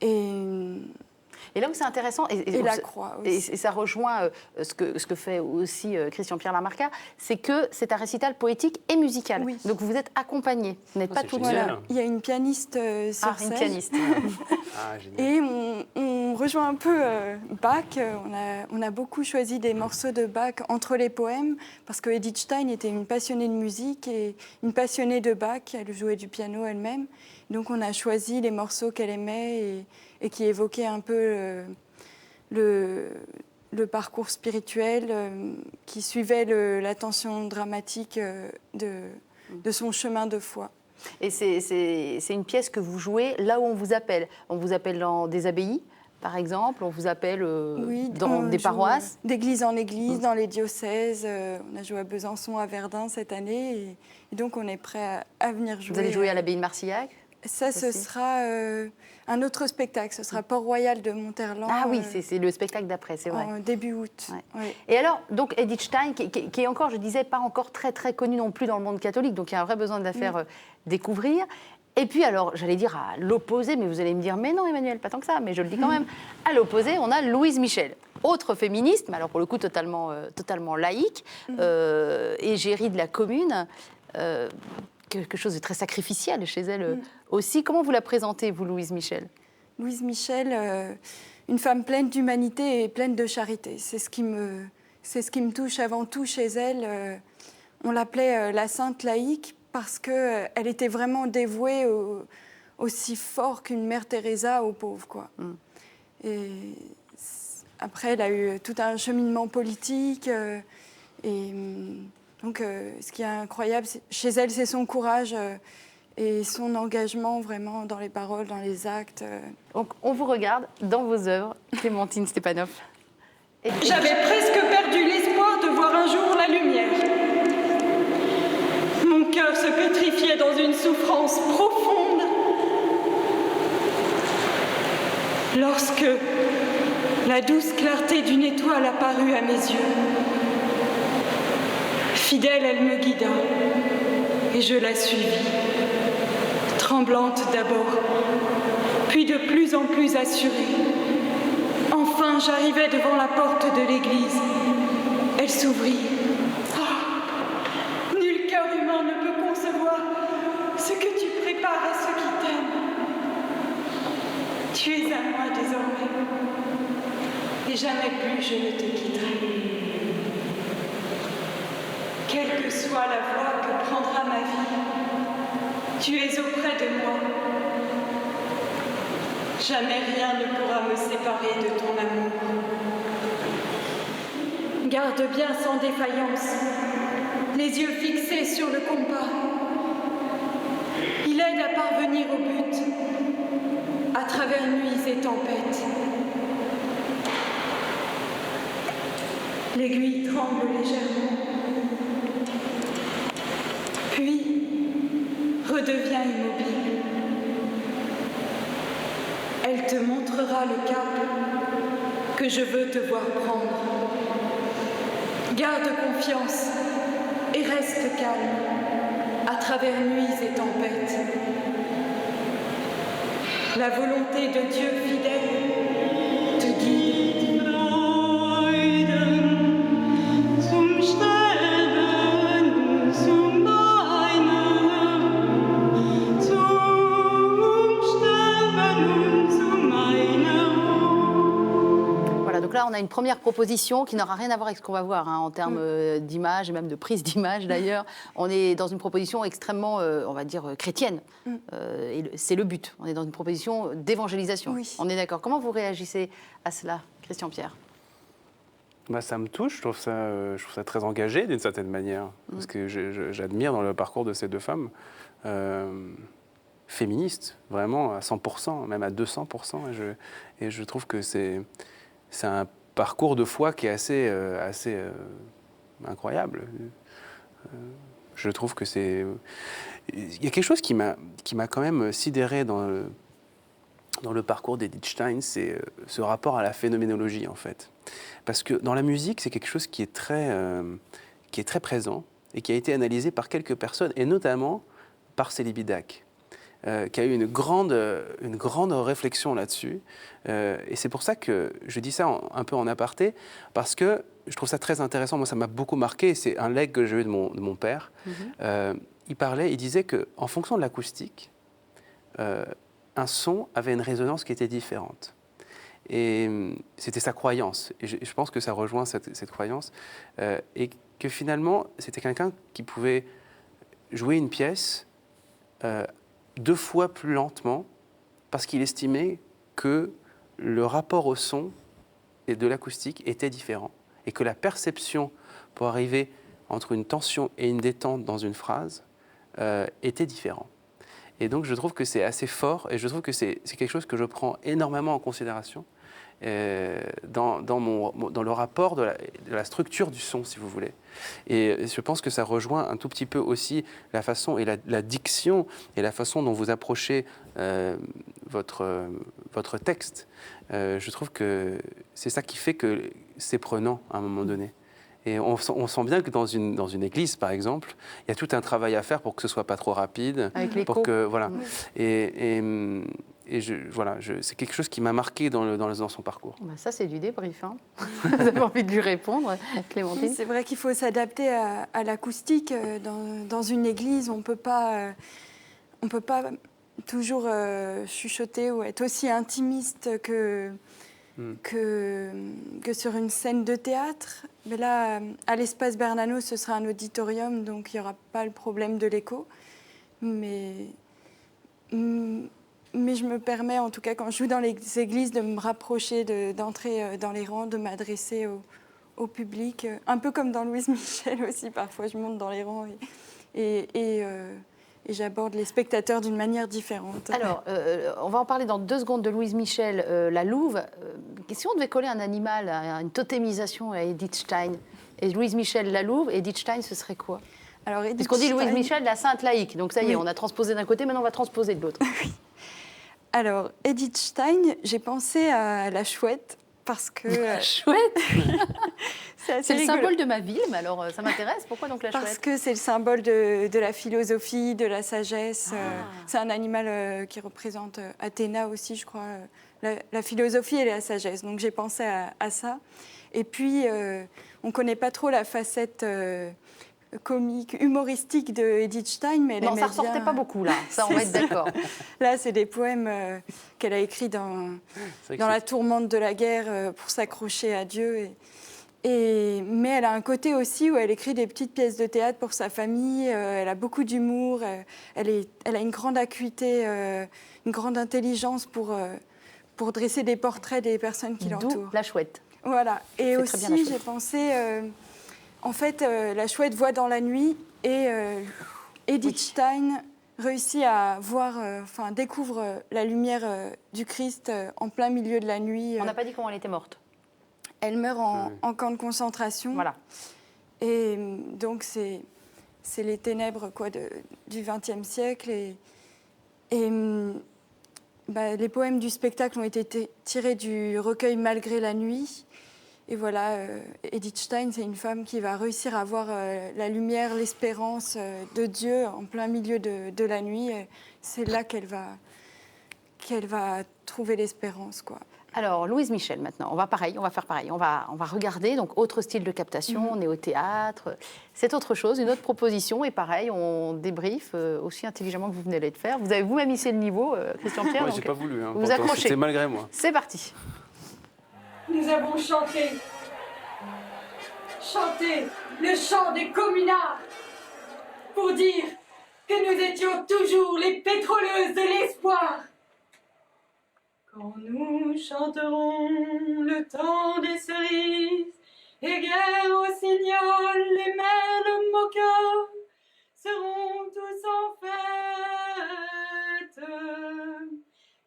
Et Et là où c'est intéressant, Et la croix aussi. Et ça rejoint ce que fait aussi Christian-Pierre Lamarca, c'est que c'est un récital poétique et musical. Oui. Donc vous êtes accompagné, vous n'êtes pas toute seule. Voilà. Il y a une pianiste sur scène. Une pianiste. Génial. Et on rejoint un peu Bach. On a beaucoup choisi des morceaux de Bach entre les poèmes, parce que Edith Stein était une passionnée de musique et une passionnée de Bach. Elle jouait du piano elle-même. Donc on a choisi les morceaux qu'elle aimait et qui évoquaient un peu le parcours spirituel, qui suivait la tension dramatique de son chemin de foi. Et c'est une pièce que vous jouez là où on vous appelle. On vous appelle dans des abbayes, par exemple, on vous appelle dans des paroisses. D'église en église, dans les diocèses. On a joué à Besançon, à Verdun cette année. Et donc on est prêt à venir jouer. Vous allez jouer à l'abbaye de Marcillac? Ça, ce sera un autre spectacle. Ce sera Port-Royal de Monterland. Ah oui, c'est le spectacle d'après, c'est vrai. En début août. Ouais. Ouais. Et alors, donc Edith Stein, qui est encore, je disais, pas encore très très connue non plus dans le monde catholique, donc il y a un vrai besoin de la faire découvrir. Et puis alors, j'allais dire à l'opposé, mais vous allez me dire, mais non Emmanuel, pas tant que ça, mais je le dis quand même. À l'opposé, on a Louise Michel, autre féministe, mais alors pour le coup totalement laïque, égérie de la commune. Quelque chose de très sacrificiel chez elle aussi. Comment vous la présentez, vous, Louise Michel? Louise Michel, une femme pleine d'humanité et pleine de charité. C'est ce qui me touche avant tout chez elle. On l'appelait la sainte laïque parce qu'elle était vraiment dévouée aussi fort qu'une mère Teresa aux pauvres, quoi. Et après, elle a eu tout un cheminement politique donc, ce qui est incroyable chez elle, c'est son courage et son engagement vraiment dans les paroles, dans les actes. Donc, on vous regarde dans vos œuvres, Clémentine Stepanov. J'avais presque perdu l'espoir de voir un jour la lumière. Mon cœur se pétrifiait dans une souffrance profonde lorsque la douce clarté d'une étoile apparut à mes yeux. Fidèle, elle me guida, et je la suivis, tremblante d'abord, puis de plus en plus assurée. Enfin, j'arrivai devant la porte de l'église. Elle s'ouvrit. Oh, nul cœur humain ne peut concevoir ce que tu prépares à ceux qui t'aiment. Tu es à moi désormais, et jamais plus je ne te quitterai. Quelle que soit la voie que prendra ma vie, tu es auprès de moi. Jamais rien ne pourra me séparer de ton amour. Garde bien sans défaillance, les yeux fixés sur le combat. Il aide à parvenir au but, à travers nuits et tempêtes. L'aiguille tremble légèrement, puis redevient immobile. Elle te montrera le cap que je veux te voir prendre. Garde confiance et reste calme à travers nuits et tempêtes. La volonté de Dieu fidèle te guide. Là, on a une première proposition qui n'aura rien à voir avec ce qu'on va voir en termes d'image et même de prise d'image d'ailleurs. On est dans une proposition extrêmement, on va dire, chrétienne. Et c'est le but. On est dans une proposition d'évangélisation. Oui. On est d'accord. Comment vous réagissez à cela, Christian-Pierre? Ça me touche, je trouve ça très engagé d'une certaine manière, parce que j'admire dans le parcours de ces deux femmes, féministes, vraiment à 100%, même à 200%, et je trouve que c'est un parcours de foi qui est assez incroyable. Je trouve que c'est... Il y a quelque chose qui m'a quand même sidéré dans le parcours d'Edith Stein, c'est ce rapport à la phénoménologie, en fait. Parce que dans la musique, c'est quelque chose qui est très présent et qui a été analysé par quelques personnes, et notamment par Célie Bidac. qui a eu une grande réflexion là-dessus. Et c'est pour ça que je dis ça un peu en aparté, parce que je trouve ça très intéressant. Moi, ça m'a beaucoup marqué. C'est un legs que j'ai eu de mon père. Il disait qu'en fonction de l'acoustique, un son avait une résonance qui était différente. Et c'était sa croyance. Et je pense que ça rejoint cette croyance. Et que finalement, c'était quelqu'un qui pouvait jouer une pièce 2 fois plus lentement parce qu'il estimait que le rapport au son et de l'acoustique était différent et que la perception pour arriver entre une tension et une détente dans une phrase était différente. Et donc je trouve que c'est assez fort et je trouve que c'est quelque chose que je prends énormément en considération dans le rapport de la structure du son, si vous voulez. Et je pense que ça rejoint un tout petit peu aussi la façon et la diction et la façon dont vous approchez votre texte. Je trouve que c'est ça qui fait que c'est prenant à un moment donné. Et on sent bien que dans une église, par exemple, il y a tout un travail à faire pour que ce soit pas trop rapide. Avec l'écho. Pour que, voilà. Et c'est quelque chose qui m'a marqué dans son parcours. Bah ça, c'est du débrief. Hein. Vous avez envie de lui répondre, Clémentine? Oui, c'est vrai qu'il faut s'adapter à l'acoustique. Dans une église, on peut pas toujours chuchoter ou être aussi intimiste que sur une scène de théâtre. Mais là, à l'espace Bernanos, ce sera un auditorium, donc il n'y aura pas le problème de l'écho. Mais je me permets, en tout cas, quand je joue dans les églises, de me rapprocher, d'entrer dans les rangs, de m'adresser au public. Un peu comme dans Louise Michel aussi, parfois je monte dans les rangs et j'aborde les spectateurs d'une manière différente. Alors, on va en parler dans 2 secondes de Louise Michel, la Louve. Si on devait coller un animal, une totémisation à Edith Stein, et Louise Michel, la Louve, Edith Stein, ce serait quoi? Alors, parce qu'on dit Louise Michel, la sainte laïque. Donc ça y est, on a transposé d'un côté, maintenant on va transposer de l'autre. Oui. Alors, Edith Stein, j'ai pensé à la chouette, parce que... La chouette c'est le rigolo. symbole de ma ville, mais alors ça m'intéresse. Pourquoi donc la chouette? Parce que c'est le symbole de la philosophie, de la sagesse. C'est un animal qui représente Athéna aussi, je crois. La philosophie et la sagesse. Donc j'ai pensé à ça. Et puis, on ne connaît pas trop la facette comique, humoristique de Edith Stein, mais elle non, aimait ça ressortait bien... pas beaucoup, là. Ça, on va être d'accord. Là, c'est des poèmes qu'elle a écrits dans la tourmente de la guerre pour s'accrocher à Dieu. Mais elle a un côté aussi où elle écrit des petites pièces de théâtre pour sa famille. Elle a beaucoup d'humour. Elle a une grande acuité, une grande intelligence pour dresser des portraits des personnes qui l'entourent. D'où la chouette. Voilà. Et aussi, j'ai pensé... en fait, la chouette voit dans la nuit et Edith Stein réussit à voir, découvre la lumière du Christ en plein milieu de la nuit. On n'a pas dit comment elle était morte. Elle meurt en camp de concentration. Voilà. Et donc, c'est les ténèbres du XXe siècle. Et les poèmes du spectacle ont été tirés du recueil Malgré la nuit. Et voilà, Edith Stein, c'est une femme qui va réussir à voir la lumière, l'espérance de Dieu en plein milieu de la nuit. Et c'est là qu'elle va trouver l'espérance, quoi. Alors, Louise Michel, maintenant, on va faire pareil. On va regarder, donc, autre style de captation, on est au théâtre. C'est autre chose, une autre proposition. Et pareil, on débriefe aussi intelligemment que vous venez de le faire. Vous avez vous-même hissé le niveau, Christian-Pierre. Moi, j'ai pas voulu. Vous accrochez. C'était malgré moi. C'est parti. Nous avons chanté le chant des communards pour dire que nous étions toujours les pétroleuses de l'espoir. Quand nous chanterons le temps des cerises et guerre aux cignoles, les merles moqueurs seront tous en fête.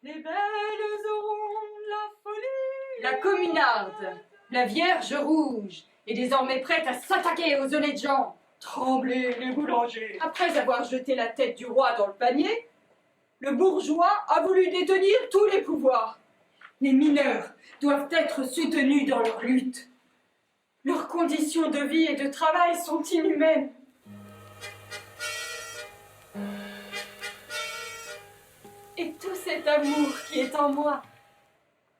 Les belles auront la folie. La communarde, la vierge rouge, est désormais prête à s'attaquer aux honnêtes gens. Tremblez les boulangers. Après avoir jeté la tête du roi dans le panier, le bourgeois a voulu détenir tous les pouvoirs. Les mineurs doivent être soutenus dans leur lutte. Leurs conditions de vie et de travail sont inhumaines. cet amour qui est en moi.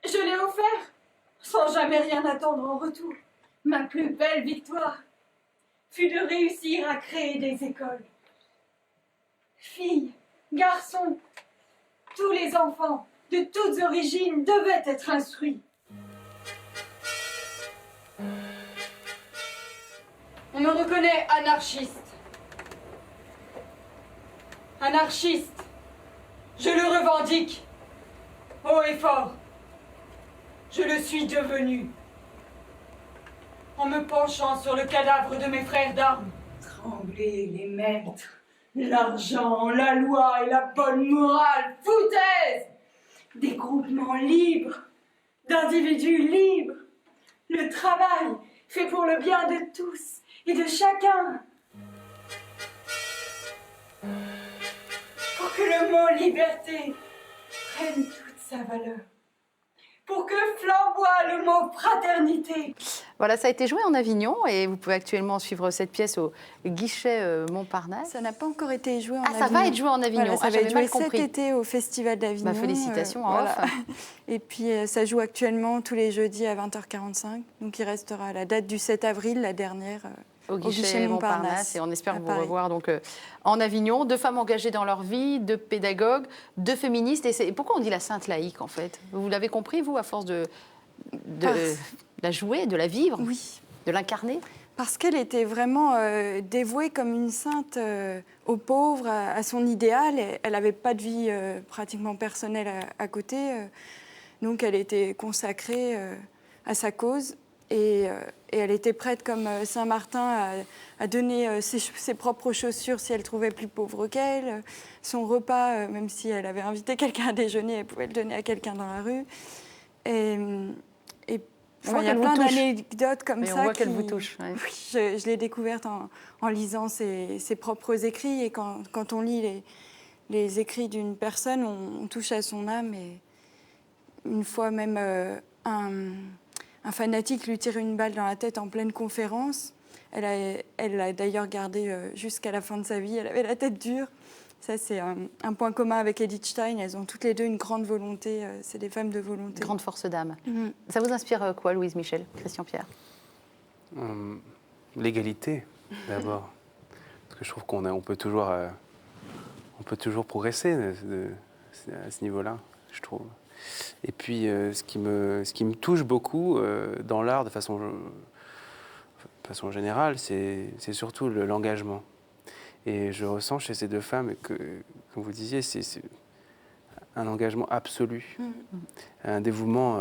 Je l'ai offert sans jamais rien attendre en retour. Ma plus belle victoire fut de réussir à créer des écoles. Filles, garçons, tous les enfants de toutes origines devaient être instruits. On me reconnaît anarchiste. Anarchiste, je le revendique, haut et fort. Je le suis devenu. En me penchant sur le cadavre de mes frères d'armes. Trembler les maîtres, l'argent, la loi et la bonne morale, foutaise. Des groupements libres, d'individus libres. Le travail fait pour le bien de tous et de chacun. Pour que le mot liberté prenne toute sa valeur. Pour que flamboie le mot fraternité. Voilà, ça a été joué en Avignon et vous pouvez actuellement suivre cette pièce au guichet Montparnasse. Ça n'a pas encore été joué en Avignon. Ah, ça va être joué en Avignon. Voilà, ça va être j'avais joué mal compris. cet été au Festival d'Avignon. Félicitations en off. Et puis ça joue actuellement tous les jeudis à 20h45. Donc il restera la date du 7 avril, la dernière. Au guichet Montparnasse, et on espère vous revoir donc, en Avignon. 2 femmes engagées dans leur vie, 2 pédagogues, 2 féministes. Et pourquoi on dit la sainte laïque, en fait? Vous l'avez compris, vous, à force de la jouer, de la vivre, oui, de l'incarner? Parce qu'elle était vraiment dévouée comme une sainte aux pauvres, à son idéal. Elle n'avait pas de vie pratiquement personnelle à côté. Donc elle était consacrée à sa cause. Et elle était prête, comme Saint-Martin, à donner ses propres chaussures si elle trouvait plus pauvre qu'elle. Son repas, même si elle avait invité quelqu'un à déjeuner, elle pouvait le donner à quelqu'un dans la rue. Et il y a plein d'anecdotes comme ça. On voit qu'elle vous touche. Ouais. Oui, je l'ai découverte en lisant ses propres écrits. Et quand on lit les écrits d'une personne, on touche à son âme. Et une fois même, un fanatique lui tire une balle dans la tête en pleine conférence. Elle l'a d'ailleurs gardée jusqu'à la fin de sa vie. Elle avait la tête dure. Ça, c'est un point commun avec Edith Stein. Elles ont toutes les deux une grande volonté. C'est des femmes de volonté. Grande force d'âme. Mm-hmm. Ça vous inspire quoi, Louise Michel, Christian Pierre? L'égalité, d'abord. Parce que je trouve qu'on peut toujours progresser à ce niveau-là, je trouve. Et puis, ce qui me touche beaucoup dans l'art de façon générale, c'est surtout l'engagement. Et je ressens chez ces 2 femmes que, comme vous disiez, c'est un engagement absolu, un dévouement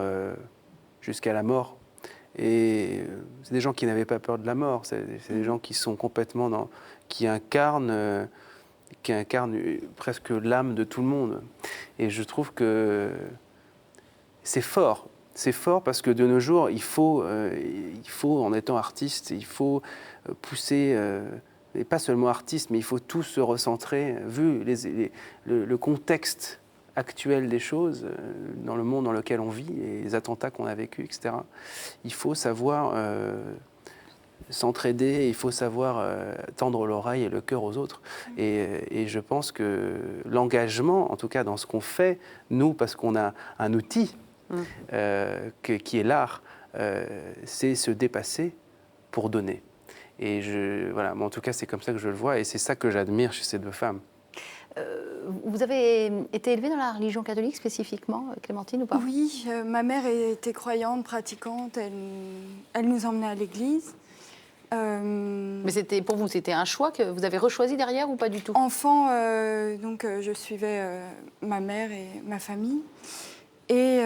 jusqu'à la mort. Et c'est des gens qui n'avaient pas peur de la mort, c'est des gens qui sont complètement qui incarnent presque l'âme de tout le monde. Et je trouve que c'est fort. C'est fort parce que de nos jours, il faut en étant artiste, il faut pousser, et pas seulement artiste, mais il faut tout se recentrer, vu le contexte actuel des choses, dans le monde dans lequel on vit, et les attentats qu'on a vécus, etc. Il faut savoir s'entraider, il faut savoir tendre l'oreille et le cœur aux autres. Et je pense que l'engagement, en tout cas dans ce qu'on fait, nous, parce qu'on a un outil, qui est l'art, c'est se dépasser pour donner. Et voilà, mais en tout cas, c'est comme ça que je le vois, et c'est ça que j'admire chez ces 2 femmes. Vous avez été élevée dans la religion catholique spécifiquement, Clémentine, ou pas? Oui, ma mère était croyante, pratiquante. Elle nous emmenait à l'église. Mais pour vous, c'était un choix que vous avez rechoisi derrière ou pas du tout? Enfant, donc je suivais ma mère et ma famille. Et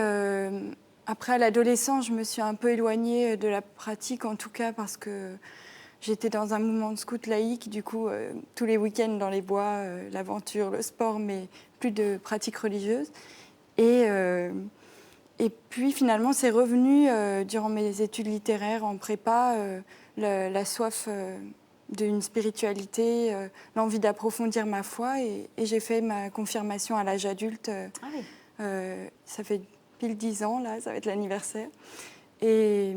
après, à l'adolescence, je me suis un peu éloignée de la pratique, en tout cas parce que j'étais dans un mouvement de scout laïque. Du coup, tous les week-ends dans les bois, l'aventure, le sport, mais plus de pratique religieuse. Et puis, finalement, c'est revenu, durant mes études littéraires en prépa, la soif d'une spiritualité, l'envie d'approfondir ma foi. Et j'ai fait ma confirmation à l'âge adulte. Ah oui. Ça fait pile 10 ans, là, ça va être l'anniversaire. Et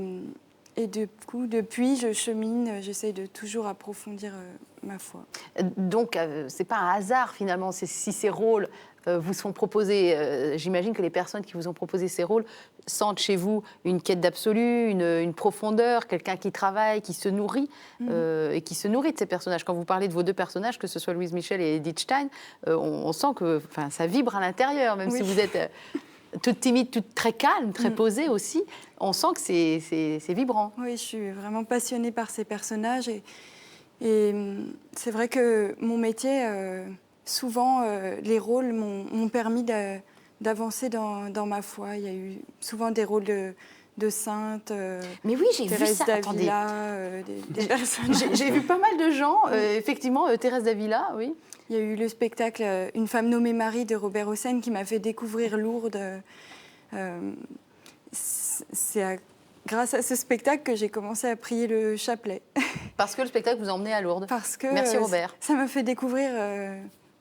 du coup, depuis, je chemine, j'essaie de toujours approfondir ma foi. Donc, c'est pas un hasard, finalement, si ces rôles vous sont proposés, j'imagine que les personnes qui vous ont proposé ces rôles sentent chez vous une quête d'absolu, une profondeur, quelqu'un qui travaille, qui se nourrit, et qui se nourrit de ces personnages. Quand vous parlez de vos deux personnages, que ce soit Louise Michel et Edith Stein, on sent que ça vibre à l'intérieur, même si vous êtes toute timide, toute très calme, très posée aussi, on sent que c'est vibrant. Oui, je suis vraiment passionnée par ces personnages et c'est vrai que mon métier, souvent, les rôles m'ont permis d'avancer dans ma foi. Il y a eu souvent des rôles de saintes, Mais oui, j'ai vu Thérèse ça. Attendez. d'Avila, des personnes. J'ai vu pas mal de gens, effectivement, Thérèse d'Avila, oui. Il y a eu le spectacle Une femme nommée Marie de Robert Hossein qui m'a fait découvrir Lourdes. C'est grâce à ce spectacle que j'ai commencé à prier le chapelet. Parce que le spectacle vous emmenait à Lourdes. Parce que Merci Robert. ça m'a fait découvrir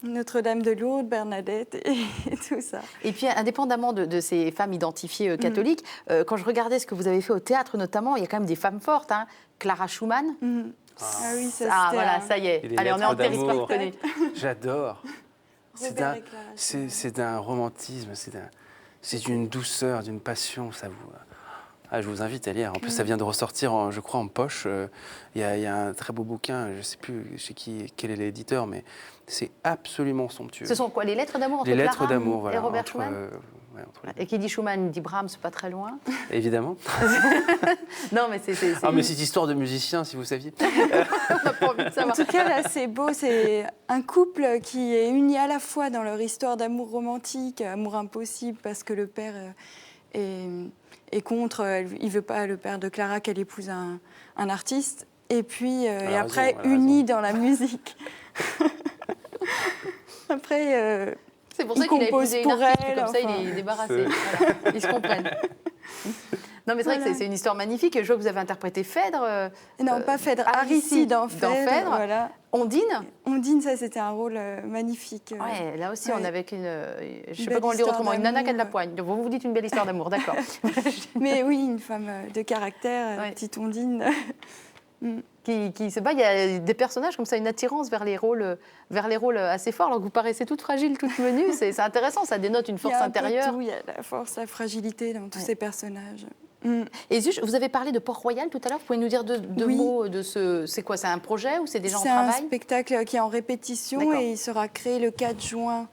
Notre-Dame de Lourdes, Bernadette et tout ça. Et puis, indépendamment de ces femmes identifiées catholiques, quand je regardais ce que vous avez fait au théâtre notamment, il y a quand même des femmes fortes. Hein. Clara Schumann. Ah oui, ça Ah c'était voilà, ça y est. Et les Allez, on est en lettres d'amour. territoire connu. J'adore. Robert et Clara Schumann. C'est d'un romantisme, c'est d'une douceur, d'une passion. Ça vous... je vous invite à lire. En plus, ça vient de ressortir, je crois, en poche. Il y a un très beau bouquin, je ne sais plus quel est l'éditeur, mais c'est absolument somptueux. Ce sont quoi, les lettres d'amour entre Les lettres Clara d'amour, voilà. et Robert entre, Schumann ouais, entre les deux. Et qui dit Schumann dit Brahms, pas très loin. Évidemment. Non, mais c'est... Ah, mais c'est histoire de musicien, si vous saviez. on n'a pas envie de En savoir. tout cas, là, c'est beau. C'est un couple qui est uni à la fois dans leur histoire d'amour romantique, amour impossible, parce que le père est contre. Il ne veut pas, le père de Clara, qu'elle épouse un artiste. Et puis, et après, unis dans la musique. Après, C'est pour ça il qu'il a compose épousé une pour artiste, elle, comme ça enfin. il est débarrassé. Voilà. Ils se comprennent. Non, mais c'est vrai que Voilà. c'est une histoire magnifique. Je vois que vous avez interprété Phèdre. non, pas Phèdre, Aricie dans Phèdre. Voilà. Ondine. Ondine, ça, c'était un rôle magnifique. Ouais, là aussi, Ouais. on est avec je ne sais belle pas comment le dire histoire autrement, une nana qui a de la d'amour. poigne. Donc, vous dites une belle histoire d'amour, d'accord. Mais oui, une femme de caractère, Ouais. petite Ondine. qui se bat. Il y a des personnages comme ça, une attirance vers les rôles assez forts. Alors que vous paraissez toute fragile, toute menue. C'est intéressant, ça dénote une force Il y a un peu intérieure. tout, il y a la force, la fragilité dans tous Ouais. ces personnages. Et Zuch, vous avez parlé de Port-Royal tout à l'heure. Vous pouvez nous dire deux Oui. mots de ce... C'est quoi, c'est un projet ou c'est déjà en C'est un travail? spectacle qui est en répétition D'accord. et il sera créé le 4 juin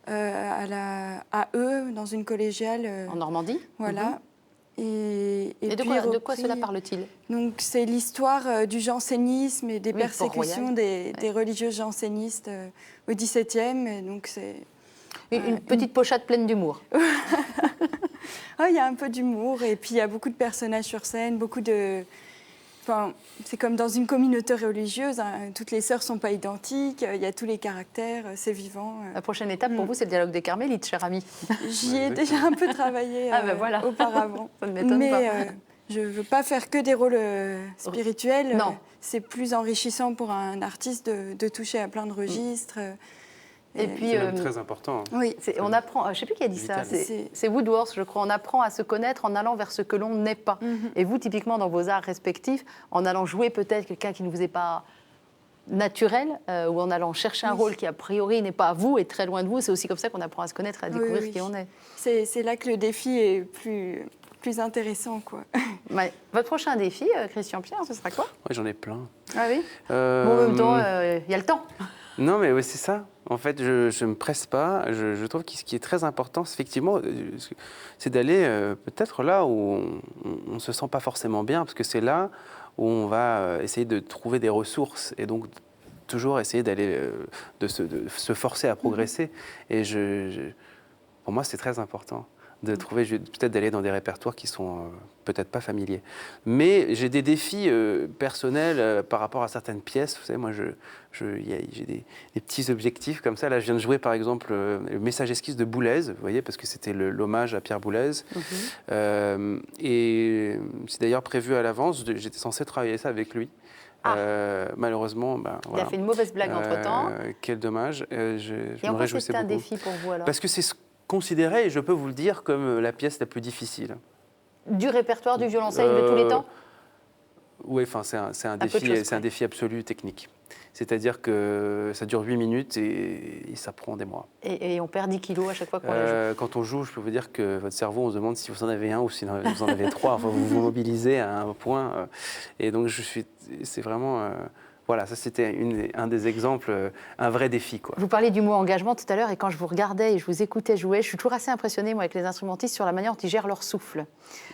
à Eux, dans une collégiale. En Normandie. Voilà. Et Et de puis quoi repris- cela parle-t-il? Donc, c'est l'histoire du jansénisme et des Oui, persécutions Port-Royal. des religieuses jansénistes au XVIIe. Et donc, c'est... Une petite pochade pleine d'humour. Ah, il y a un peu d'humour et puis il y a beaucoup de personnages sur scène, beaucoup de... Enfin, c'est comme dans une communauté religieuse, hein, toutes les sœurs ne sont pas identiques, il y a tous les caractères, c'est vivant. La prochaine étape pour vous, c'est le dialogue des Carmélites, cher ami. J'y ai déjà un peu travaillé Ah, ben voilà. auparavant. Ça ne m'étonne Mais pas. je ne veux pas faire que des rôles spirituels. Non. C'est plus enrichissant pour un artiste de toucher à plein de registres. Et puis, C'est même très important. Oui. on apprend, je ne sais plus qui a dit ça, Vital. c'est Woodworth, je crois, on apprend à se connaître en allant vers ce que l'on n'est pas. Et vous, typiquement, dans vos arts respectifs, en allant jouer peut-être quelqu'un qui ne vous est pas naturel, ou en allant chercher un rôle qui, a priori, n'est pas à vous et très loin de vous, c'est aussi comme ça qu'on apprend à se connaître, à découvrir oui. qui on est. C'est là que le défi est plus intéressant, quoi. Ouais. Votre prochain défi, Christian Pierre, ce sera quoi? Ouais, j'en ai plein. Ah oui. Bon, en même temps, il y a le temps. Non, mais oui, c'est ça. En fait, je ne me presse pas. Je trouve que ce qui est très important, c'est effectivement, c'est d'aller peut-être là où on ne se sent pas forcément bien, parce que c'est là où on va essayer de trouver des ressources et donc toujours essayer d'aller, de se forcer à progresser. Et pour moi, c'est très important de trouver, peut-être d'aller dans des répertoires qui sont peut-être pas familiers. Mais j'ai des défis personnels par rapport à certaines pièces. Vous savez, moi, j'ai des petits objectifs comme ça. Là, je viens de jouer, par exemple, le Message esquisse de Boulez, vous voyez, parce que c'était l'hommage à Pierre Boulez. Et c'est d'ailleurs prévu à l'avance. J'étais censé travailler ça avec lui. Malheureusement, Il a fait une mauvaise blague entre-temps. Quel dommage. Je Et me en quoi réjouissais c'est un beaucoup. défi pour vous, alors? Parce que c'est considéré, et je peux vous le dire, comme la pièce la plus difficile. Du répertoire du violoncelle de tous les temps? Oui, enfin, c'est un peu de choses défi, c'est près. un défi absolu technique. C'est-à-dire que ça dure 8 minutes et ça prend des mois. Et on perd 10 kilos à chaque fois qu'on la joue. Quand on joue, je peux vous dire que votre cerveau, on se demande si vous en avez un ou si vous en avez trois. Enfin, vous vous mobilisez à un point. Et donc, c'est vraiment... voilà, ça c'était un des exemples, un vrai défi, quoi. Vous parliez du mot engagement tout à l'heure, et quand je vous regardais et je vous écoutais jouer, je suis toujours assez impressionnée, moi, avec les instrumentistes, sur la manière dont ils gèrent leur souffle.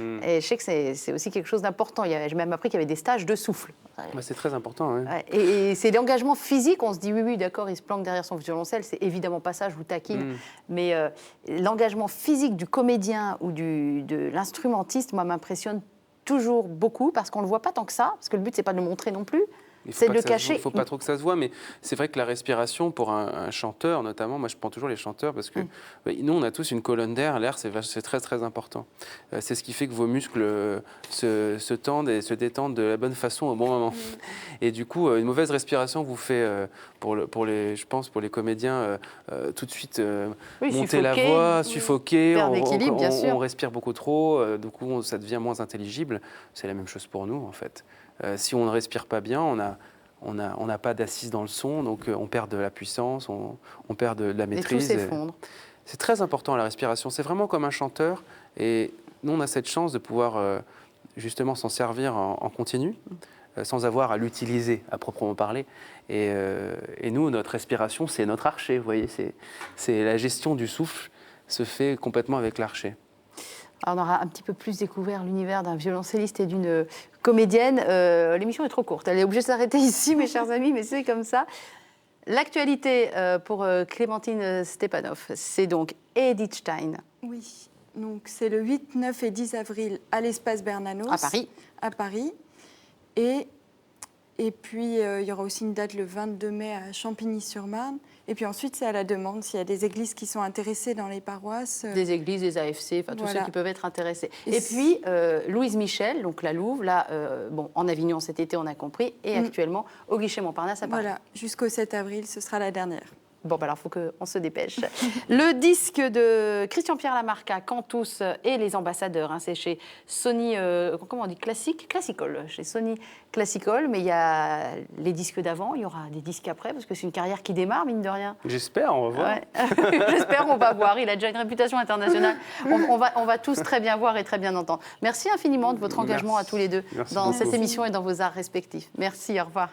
Et je sais que c'est aussi quelque chose d'important. J'ai même appris qu'il y avait des stages de souffle. Bah, c'est très important, oui. Ouais, et c'est l'engagement physique, on se dit oui, d'accord, il se planque derrière son violoncelle, c'est évidemment pas ça, je vous taquine, mais l'engagement physique du comédien ou de l'instrumentiste, moi, m'impressionne toujours beaucoup, parce qu'on ne le voit pas tant que ça, parce que le but, c'est pas de le montrer non plus. C'est de le cacher. Il ne faut pas trop que ça se voit, mais c'est vrai que la respiration, pour un chanteur notamment, moi je prends toujours les chanteurs parce que nous on a tous une colonne d'air, l'air c'est très très important. C'est ce qui fait que vos muscles se tendent et se détendent de la bonne façon au bon moment. Et du coup, une mauvaise respiration vous fait, je pense pour les comédiens, tout de suite monter la voix, suffoquer, perdre l'équilibre, bien sûr. on respire beaucoup trop, du coup ça devient moins intelligible. C'est la même chose pour nous en fait. Si on ne respire pas bien, on n'a pas d'assise dans le son, donc on perd de la puissance, on perd de la maîtrise. Et tout s'effondre. C'est très important la respiration, c'est vraiment comme un chanteur, et nous on a cette chance de pouvoir justement s'en servir en continu, sans avoir à l'utiliser à proprement parler. Et nous, notre respiration, c'est notre archet, vous voyez, c'est la gestion du souffle se fait complètement avec l'archet. Alors, on aura un petit peu plus découvert l'univers d'un violoncelliste et d'une comédienne. L'émission est trop courte. Elle est obligée de s'arrêter ici, mes chers amis, mais c'est comme ça. L'actualité pour Clémentine Stepanov, c'est donc Edith Stein. Oui, donc c'est le 8, 9 et 10 avril à l'Espace Bernanos. À Paris. Et puis, il y aura aussi une date le 22 mai à Champigny-sur-Marne. Et puis ensuite, c'est à la demande. S'il y a des églises qui sont intéressées dans les paroisses. Des églises, des AFC, enfin tous ceux qui peuvent être intéressés. Et puis, Louise Michel, donc la Louve, là, en Avignon cet été, on a compris, et actuellement au Guichet Montparnasse à Paris. Voilà, jusqu'au 7 avril, ce sera la dernière. Bon, bah alors, il faut qu'on se dépêche. Le disque de Christian-Pierre Lamarca, Cantus et les ambassadeurs, c'est chez Sony, comment on dit, Classical, chez Sony Classical, mais il y a les disques d'avant, il y aura des disques après, parce que c'est une carrière qui démarre, mine de rien. J'espère, on va voir. Ouais. J'espère, on va voir. Il a déjà une réputation internationale. On va tous très bien voir et très bien entendre. Merci infiniment de votre engagement à tous les deux dans cette émission et dans vos arts respectifs. Merci, au revoir.